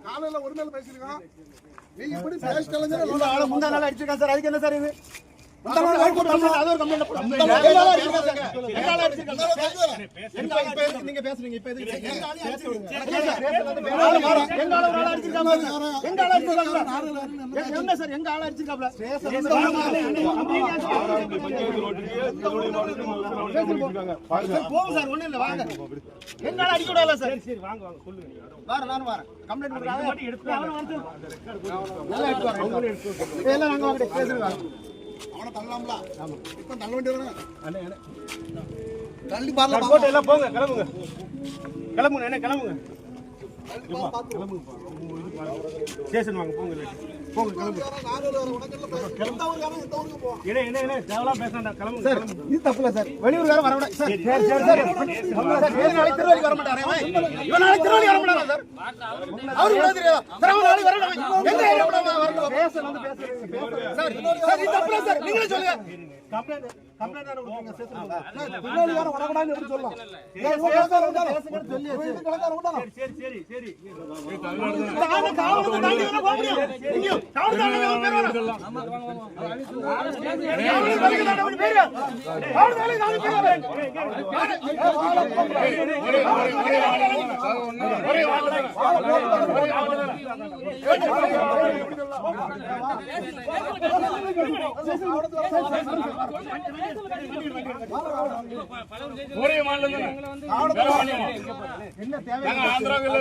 காலையில ஒரு நாள் பேசிருக்கோம். நீங்க இப்படி முந்தா நாள் அடிச்சிருக்கேன் சார். அதுக்கு என்ன சார் இது? நீங்க பேசுறீங்க இப்ப என்ன சார்? எங்க ஆள அடிச்சிருக்காப்ல போங்க சார். ஒண்ணு இல்ல வாங்க. எங்க ஆள அடிக்க கூடாது சார். சரி வாங்க வாங்க சொல்லுங்க. வாரேன் நானும் வாரேன். கம்ப்ளைன்ட் கொடுங்க. மட்டும் எடுத்து நல்லா எடுத்து வரேன். எல்லாம் நாங்க வாங்க பேசுறோம். அவன தள்ளலாம்ல. ஆமா. இப்ப தள்ள வேண்டியவரே. அண்ணே அண்ணே. தள்ளி பாறல போட்டு எல்லாம் போங்க. கிளம்புங்க. கிளம்புங்க அண்ணே கிளம்புங்க. கிளம்புங்க. ஸ்டேஷன் வாங்க போங்க. போங்க கிளம்புங்க. என்ன என்ன என்ன தேவலா பேசறடா. கிளம்புங்க. சார் இது தப்புல சார். வெளியூர்கார வர விட சார். சரி சரி சார். சார் நாளைக்கு திருவள்ளி வர மாட்டாரே. இவன் நாளைக்கு திருவள்ளி வர மாட்டாரா சார்? அவருக்கு கூட தெரியாதா? சார் அவன் நாளைக்கு வரணும். எங்க ஏரியா கூட வரணும். பேசல வந்து பேசுறீங்க. சார் சார் இது தப்புல சார். நீங்களே சொல்லுங்க. கம்ப்ளைன்ட் கம்ப்ளைன்ட் ஆன கொடுங்க சேத்துங்க. திருவள்ளி வர வரக்கூடாதுன்னு எப்படி சொல்லலாம்? பேசுங்க சொல்லி இது கலக்கார விடணும். சரி சரி சரி. காவல காவல தாண்டி வர போக முடியும். நீங்க காவல தாண்டி வர பேர் வரலாம். ஆமா வாங்க ஒரே மாநிலம் என்ன தேவை ஆந்திராவில்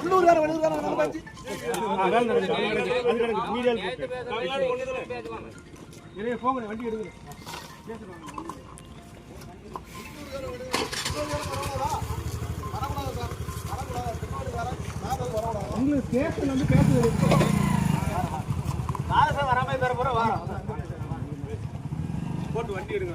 உள்ளூர்கார வெளியூர்கார நடந்துச்சு. அதான் நடக்குது. மீடியால போட்டு போங்க வண்டி எடுங்க. உங்களுக்கு ஸ்டேஷன் வந்து பேசுறது வராம போட்டு வண்டி எடுங்க.